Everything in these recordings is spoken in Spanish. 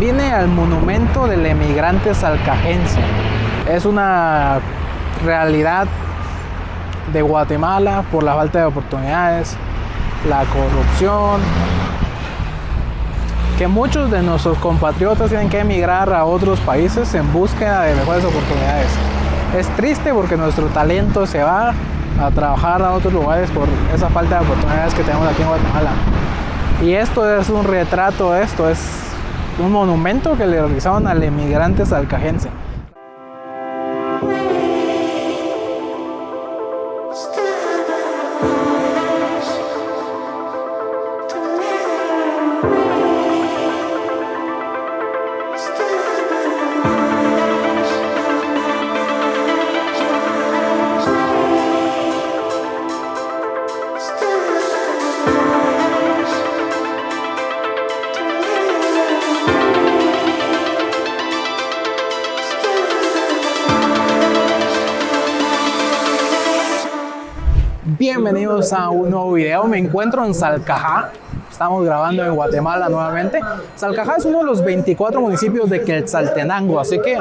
Vine al monumento del emigrante salcajense. Es una realidad de Guatemala por la falta de oportunidades, la corrupción, que muchos de nuestros compatriotas tienen que emigrar a otros países en búsqueda de mejores oportunidades. Es triste porque nuestro talento se va a trabajar a otros lugares por esa falta de oportunidades que tenemos aquí en Guatemala. Y esto es un retrato, esto es un monumento que le realizaron al emigrante salcajense. Bienvenidos a un nuevo video. Me encuentro en Salcajá. Estamos grabando en Guatemala nuevamente. Salcajá es uno de los 24 municipios de Quetzaltenango, así que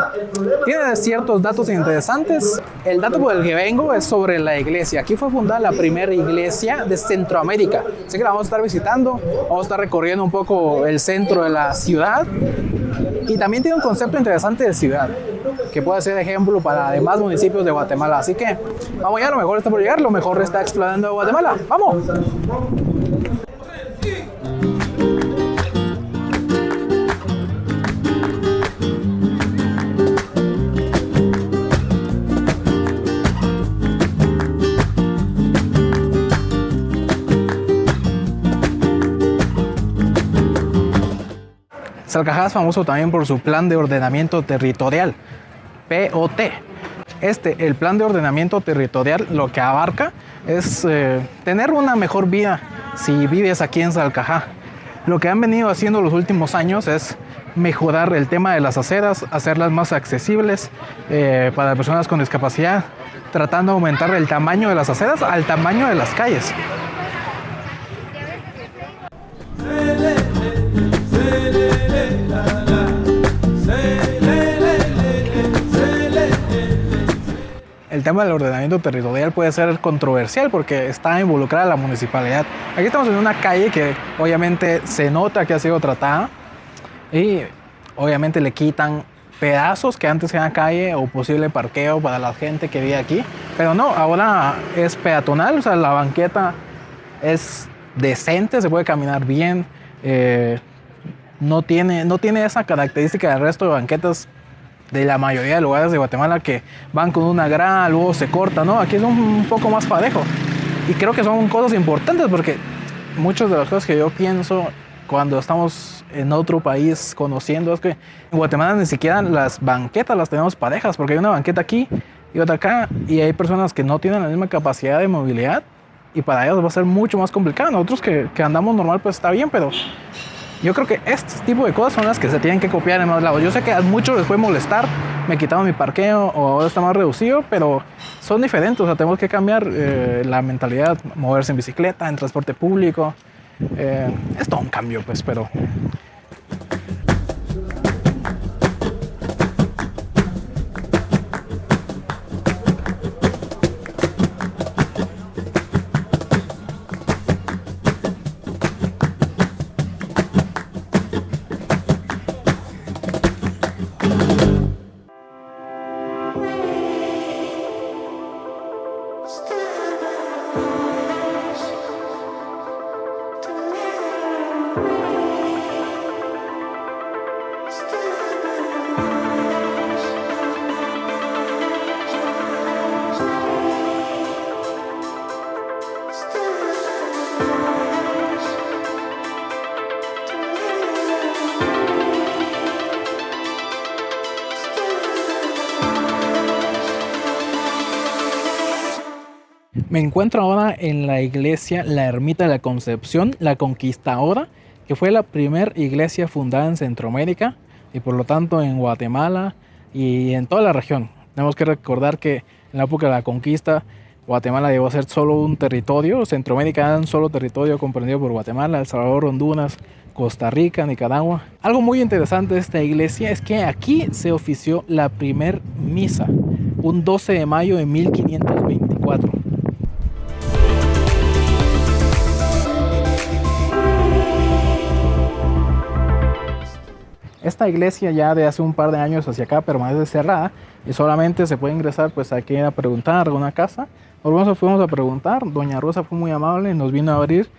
tiene ciertos datos interesantes. El dato por el que vengo es sobre la iglesia. Aquí fue fundada la primera iglesia de Centroamérica. Así que la vamos a estar visitando. Vamos a estar recorriendo un poco el centro de la ciudad. Y también tiene un concepto interesante de ciudad, que puede ser ejemplo para demás municipios de Guatemala. Así que vamos ya, lo mejor está por llegar, lo mejor está explorando Guatemala. ¡Vamos! Salcajá es famoso también por su plan de ordenamiento territorial, POT. El plan de ordenamiento territorial lo que abarca es tener una mejor vida si vives aquí en Salcajá. Lo que han venido haciendo los últimos años es mejorar el tema de las aceras, hacerlas más accesibles para personas con discapacidad, tratando de aumentar el tamaño de las aceras al tamaño de las calles. El tema del ordenamiento territorial puede ser controversial porque está involucrada la municipalidad. Aquí estamos en una calle que obviamente se nota que ha sido tratada y obviamente le quitan pedazos que antes era calle o posible parqueo para la gente que vive aquí. Pero no, ahora es peatonal, o sea, la banqueta es decente, se puede caminar bien. No tiene esa característica del resto de banquetas de la mayoría de lugares de Guatemala que van con una grada, luego se corta, ¿no? Aquí es un poco más parejo. Y creo que son cosas importantes porque muchas de las cosas que yo pienso cuando estamos en otro país conociendo es que en Guatemala ni siquiera las banquetas las tenemos parejas, porque hay una banqueta aquí y otra acá y hay personas que no tienen la misma capacidad de movilidad y para ellos va a ser mucho más complicado. Nosotros que andamos normal pues está bien, pero yo creo que este tipo de cosas son las que se tienen que copiar en más lados. Yo sé que a muchos les puede molestar, me quitaron mi parqueo o ahora está más reducido, pero son diferentes. O sea, tenemos que cambiar la mentalidad, moverse en bicicleta, en transporte público. Es todo un cambio, pues, pero... Me encuentro ahora en la iglesia La Ermita de la Concepción, la Conquistadora, que fue la primera iglesia fundada en Centroamérica y por lo tanto en Guatemala y en toda la región. Tenemos que recordar que en la época de la conquista Guatemala llegó a ser solo un territorio, Centroamérica era un solo territorio comprendido por Guatemala, El Salvador, Honduras, Costa Rica, Nicaragua. Algo muy interesante de esta iglesia es que aquí se ofició la primer misa, un 12 de mayo de 1524. Esta iglesia ya de hace un par de años hacia acá permanece cerrada y solamente se puede ingresar pues aquí a preguntar a alguna casa. Nosotros fuimos a preguntar, doña Rosa fue muy amable, nos vino a abrir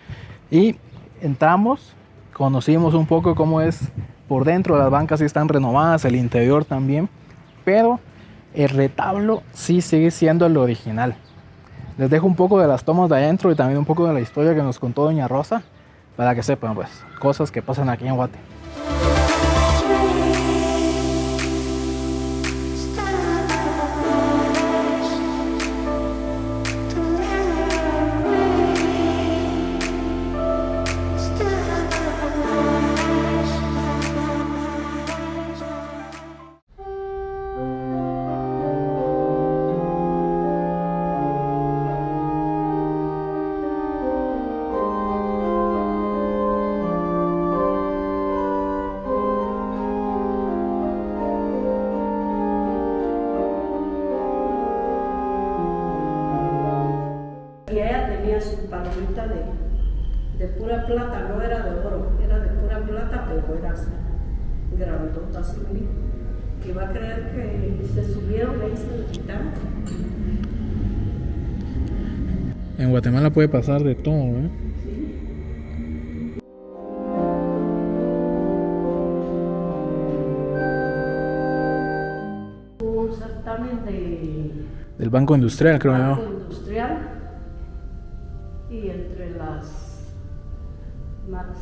y entramos, conocimos un poco cómo es por dentro, las bancas sí están renovadas, el interior también, pero el retablo sí sigue siendo el original. Les dejo un poco de las tomas de adentro y también un poco de la historia que nos contó doña Rosa para que sepan pues cosas que pasan aquí en Guate. Y ella tenía su palomita de pura plata, no era de oro, era de pura plata, pero era así, grandota así, que va a creer que se subieron y se lo quitaron. En Guatemala puede pasar de todo, ¿eh? Un certamen Del Banco Industrial, creo Banco yo. Industrial, y entre las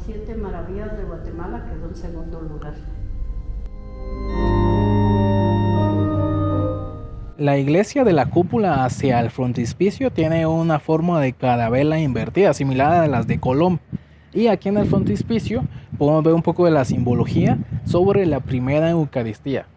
7 maravillas de Guatemala quedó en segundo lugar. La iglesia de la cúpula hacia el frontispicio tiene una forma de carabela invertida, similar a las de Colón. Y aquí en el frontispicio podemos ver un poco de la simbología sobre la primera Eucaristía.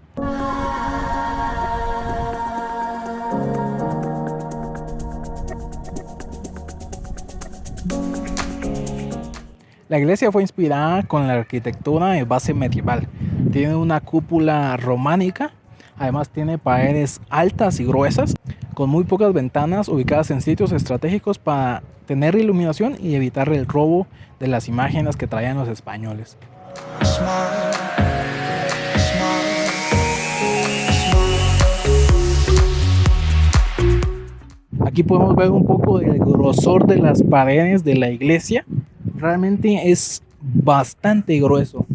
La iglesia fue inspirada con la arquitectura de base medieval. Tiene una cúpula románica, además tiene paredes altas y gruesas, con muy pocas ventanas ubicadas en sitios estratégicos para tener iluminación y evitar el robo de las imágenes que traían los españoles. Aquí podemos ver un poco del grosor de las paredes de la iglesia. Realmente es bastante grueso.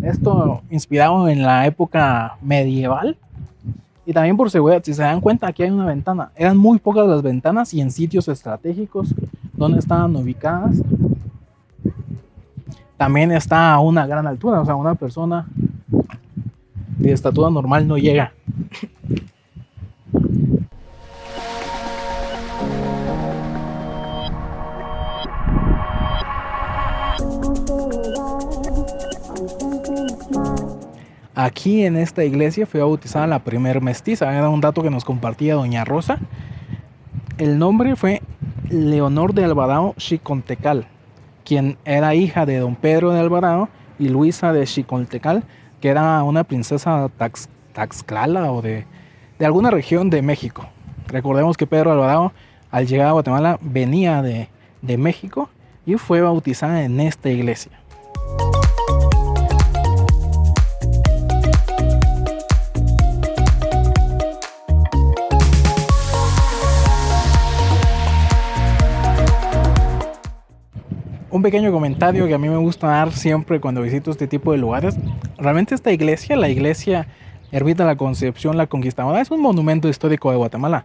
Esto inspirado en la época medieval. Y también por seguridad, si se dan cuenta, aquí hay una ventana. Eran muy pocas las ventanas y en sitios estratégicos donde estaban ubicadas. También está a una gran altura, o sea, una persona de estatura normal no llega. Aquí en esta iglesia fue bautizada la primer mestiza, era un dato que nos compartía doña Rosa. El nombre fue Leonor de Alvarado Xicontecal, quien era hija de don Pedro de Alvarado y Luisa de Xicontecal, que era una princesa Taxclala o de alguna región de México. Recordemos que Pedro Alvarado al llegar a Guatemala venía de México y fue bautizada en esta iglesia. Un pequeño comentario que a mí me gusta dar siempre cuando visito este tipo de lugares. Realmente esta iglesia, la iglesia Ermita de la Concepción la Conquistadora, es un monumento histórico de Guatemala.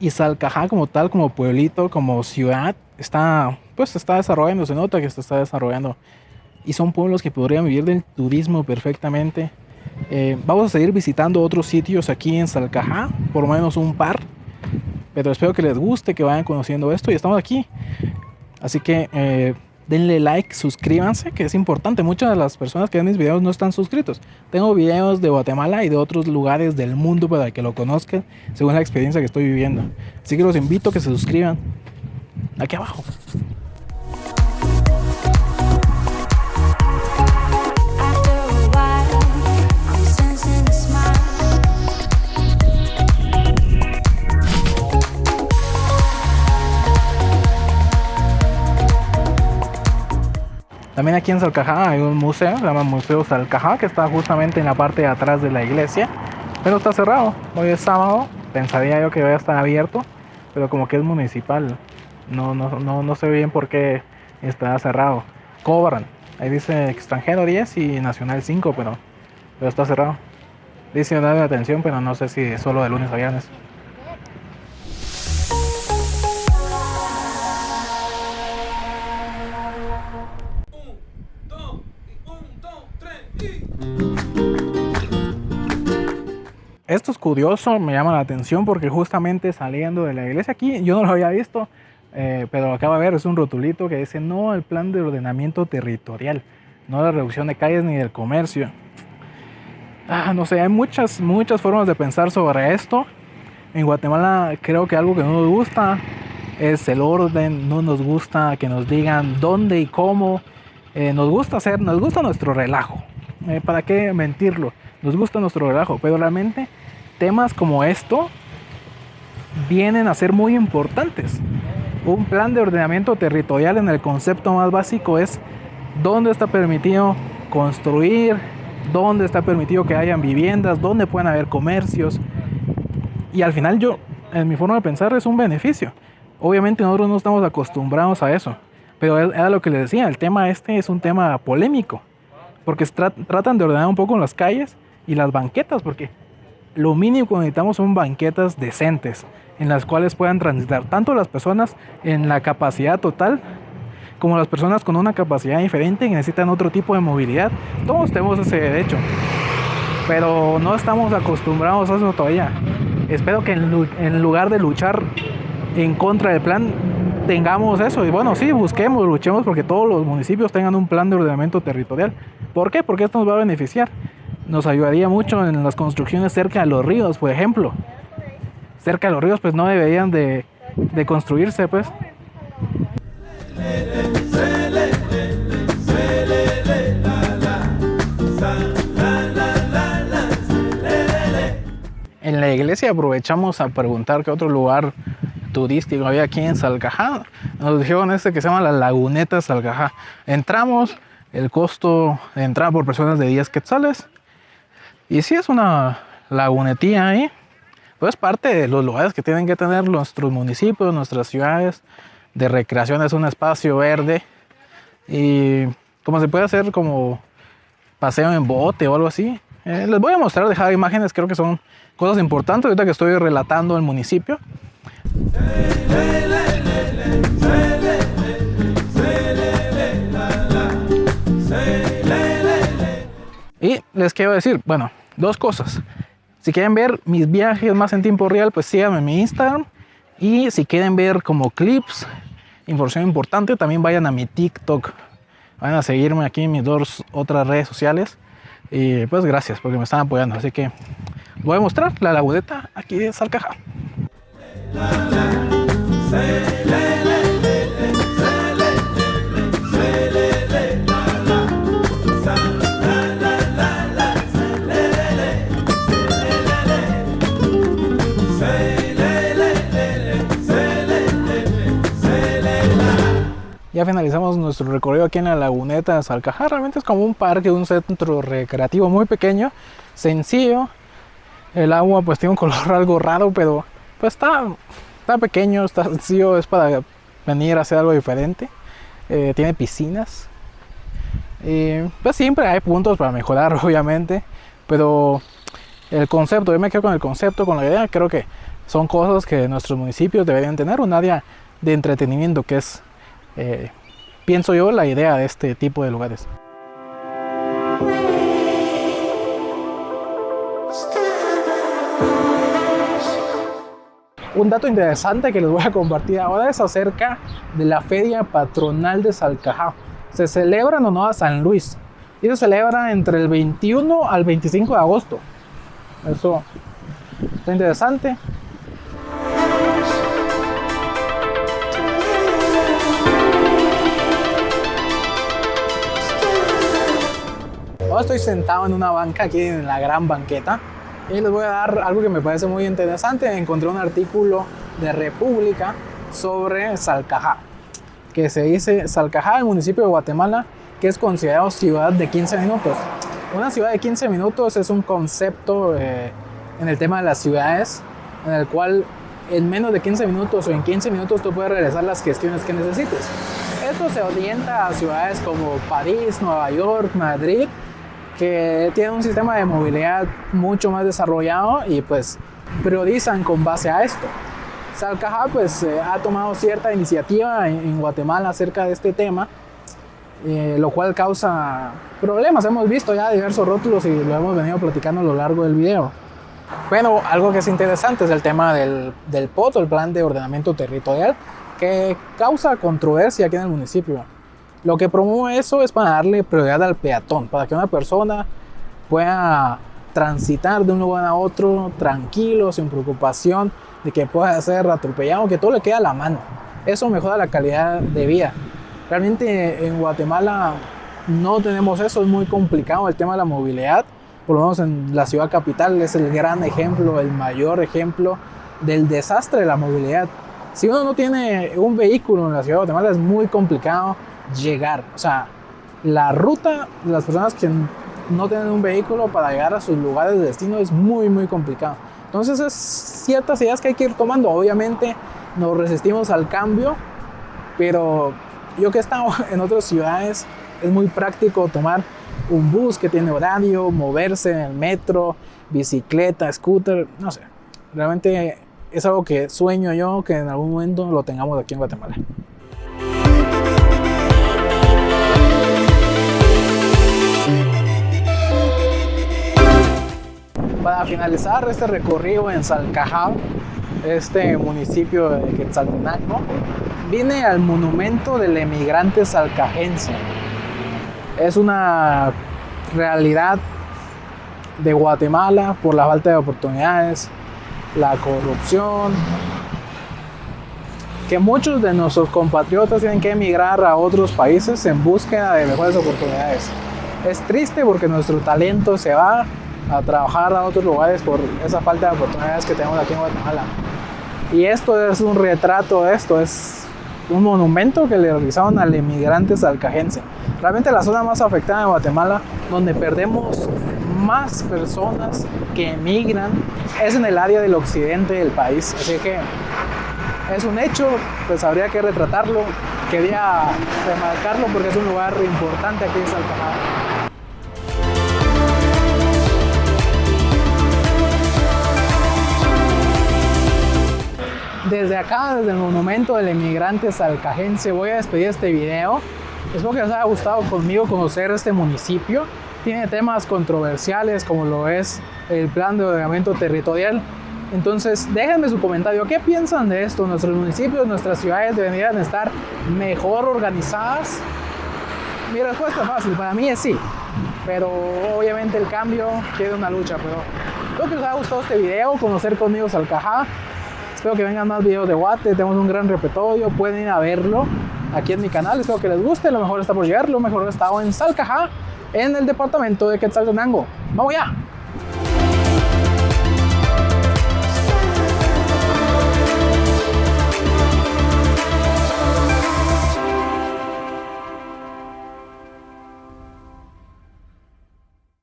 Y Salcajá como tal, como pueblito, como ciudad, está desarrollando, se nota que se está desarrollando. Y son pueblos que podrían vivir del turismo perfectamente. Vamos a seguir visitando otros sitios aquí en Salcajá, por lo menos un par. Pero espero que les guste, que vayan conociendo esto y estamos aquí. Así que denle like, suscríbanse, que es importante. Muchas de las personas que ven mis videos no están suscritos. Tengo videos de Guatemala y de otros lugares del mundo para que lo conozcan según la experiencia que estoy viviendo. Así que los invito a que se suscriban aquí abajo. También aquí en Salcajá hay un museo, se llama Museo Salcajá, que está justamente en la parte de atrás de la iglesia, pero está cerrado. Hoy es sábado, pensaría yo que va a estar abierto, pero como que es municipal, no sé bien por qué está cerrado. Cobran, ahí dice extranjero 10 y nacional 5, pero está cerrado. Dice horario de atención, pero no sé si es solo de lunes a viernes. Esto es curioso, me llama la atención porque justamente saliendo de la iglesia aquí, yo no lo había visto, pero acabo de ver, es un rotulito que dice no al plan de ordenamiento territorial, no la reducción de calles ni del comercio. No sé, hay muchas formas de pensar sobre esto. En Guatemala creo que algo que no nos gusta es el orden, no nos gusta que nos digan dónde y cómo. Nos gusta nuestro relajo. ¿Para qué mentirlo? Nos gusta nuestro relajo, pero realmente temas como esto vienen a ser muy importantes. Un plan de ordenamiento territorial en el concepto más básico es dónde está permitido construir, dónde está permitido que hayan viviendas, dónde pueden haber comercios. Y al final en mi forma de pensar, es un beneficio. Obviamente nosotros no estamos acostumbrados a eso, pero era lo que les decía, el tema este es un tema polémico, porque tratan de ordenar un poco las calles y las banquetas, porque lo mínimo que necesitamos son banquetas decentes, en las cuales puedan transitar tanto las personas en la capacidad total, como las personas con una capacidad diferente que necesitan otro tipo de movilidad. Todos tenemos ese derecho, pero no estamos acostumbrados a eso todavía. Espero que en lugar de luchar en contra del plan, tengamos eso. Y bueno, sí, luchemos porque todos los municipios tengan un plan de ordenamiento territorial. ¿Por qué? Porque esto nos va a beneficiar. Nos ayudaría mucho en las construcciones cerca de los ríos, por ejemplo. Cerca de los ríos pues no deberían de construirse, pues. En la iglesia aprovechamos a preguntar qué otro lugar turístico había aquí en Salcajá. Nos dijeron que se llama la Laguneta Salcajá. Entramos, el costo de entrada por personas de 10 quetzales. Y sí es una lagunetilla ahí. Pues parte de los lugares que tienen que tener nuestros municipios, nuestras ciudades de recreación. Es un espacio verde. Y como se puede hacer como paseo en bote o algo así. Les voy a mostrar, dejar imágenes, creo que son cosas importantes ahorita que estoy relatando el municipio. Y les quiero decir, bueno, dos cosas. Si quieren ver mis viajes más en tiempo real, pues síganme en mi Instagram. Y si quieren ver como clips, información importante, también vayan a mi TikTok. Vayan a seguirme aquí en mis dos otras redes sociales. Y pues gracias porque me están apoyando. Así que voy a mostrar la laguneta aquí de Salcajá. Ya finalizamos nuestro recorrido aquí en la laguneta de Salcajá. Realmente es como un parque, un centro recreativo muy pequeño, sencillo. El agua pues tiene un color algo raro, pero pues está pequeño, está sencillo, es para venir a hacer algo diferente. Tiene piscinas. Pues siempre hay puntos para mejorar, obviamente, pero el concepto, yo me quedo con el concepto, con la idea. Creo que son cosas que nuestros municipios deberían tener, un área de entretenimiento que es, pienso yo, la idea de este tipo de lugares. Un dato interesante que les voy a compartir ahora es acerca de la Feria Patronal de Salcajá. Se celebra en honor a San Luis y se celebra entre el 21 al 25 de agosto. Eso está interesante. Ahora estoy sentado en una banca aquí en la gran banqueta y les voy a dar algo que me parece muy interesante. Encontré un artículo de República sobre Salcajá, que se dice: Salcajá, el municipio de Guatemala, que es considerado ciudad de 15 minutos. Una ciudad de 15 minutos es un concepto en el tema de las ciudades, en el cual en menos de 15 minutos o en 15 minutos tú puedes realizar las gestiones que necesites. Esto se orienta a ciudades como París, Nueva York, Madrid, que tienen un sistema de movilidad mucho más desarrollado y pues priorizan con base a esto. Salcajá pues ha tomado cierta iniciativa en Guatemala acerca de este tema, lo cual causa problemas. Hemos visto ya diversos rótulos y lo hemos venido platicando a lo largo del video. Bueno, algo que es interesante es el tema del POT, el Plan de Ordenamiento Territorial, que causa controversia aquí en el municipio. Lo que promueve eso es para darle prioridad al peatón, para que una persona pueda transitar de un lugar a otro tranquilo, sin preocupación de que pueda ser atropellado, que todo le quede a la mano. Eso mejora la calidad de vida. Realmente en Guatemala no tenemos eso, es muy complicado el tema de la movilidad. Por lo menos en la ciudad capital es el gran ejemplo, el mayor ejemplo del desastre de la movilidad. Si uno no tiene un vehículo en la ciudad de Guatemala es muy complicado llegar. O sea, la ruta de las personas que no tienen un vehículo para llegar a sus lugares de destino es muy complicado. Entonces es ciertas ideas que hay que ir tomando. Obviamente nos resistimos al cambio, pero yo que he estado en otras ciudades es muy práctico tomar un bus que tiene horario, moverse en el metro, bicicleta, scooter, no sé. Realmente es algo que sueño yo que en algún momento lo tengamos aquí en Guatemala. Para finalizar este recorrido en Salcajá, este municipio de Quetzaltenango, vine al monumento del emigrante salcajense. Es una realidad de Guatemala por la falta de oportunidades, la corrupción, que muchos de nuestros compatriotas tienen que emigrar a otros países en búsqueda de mejores oportunidades. Es triste porque nuestro talento se va a trabajar a otros lugares por esa falta de oportunidades que tenemos aquí en Guatemala. Y esto es un retrato de esto, es un monumento que le realizaron al emigrante salcajense. Realmente la zona más afectada de Guatemala, donde perdemos más personas que emigran, es en el área del occidente del país. Así que es un hecho, pues habría que retratarlo. Quería remarcarlo porque es un lugar importante aquí en Salcajá. Desde acá, desde el monumento del emigrante salcajense, voy a despedir este video. Espero que les haya gustado conmigo conocer este municipio. Tiene temas controversiales como lo es el plan de ordenamiento territorial. Entonces déjenme su comentario. ¿Qué piensan de esto? ¿Nuestros municipios, nuestras ciudades deberían estar mejor organizadas? Mi respuesta es fácil, para mí es sí. Pero obviamente el cambio quiere una lucha. Pero espero que les haya gustado este video, conocer conmigo Salcajá. Espero que vengan más videos de Guate, tenemos un gran repertorio, pueden ir a verlo aquí en mi canal. Espero que les guste, lo mejor está por llegar, lo mejor está en Salcajá, en el departamento de Quetzaltenango. ¡Vamos ya!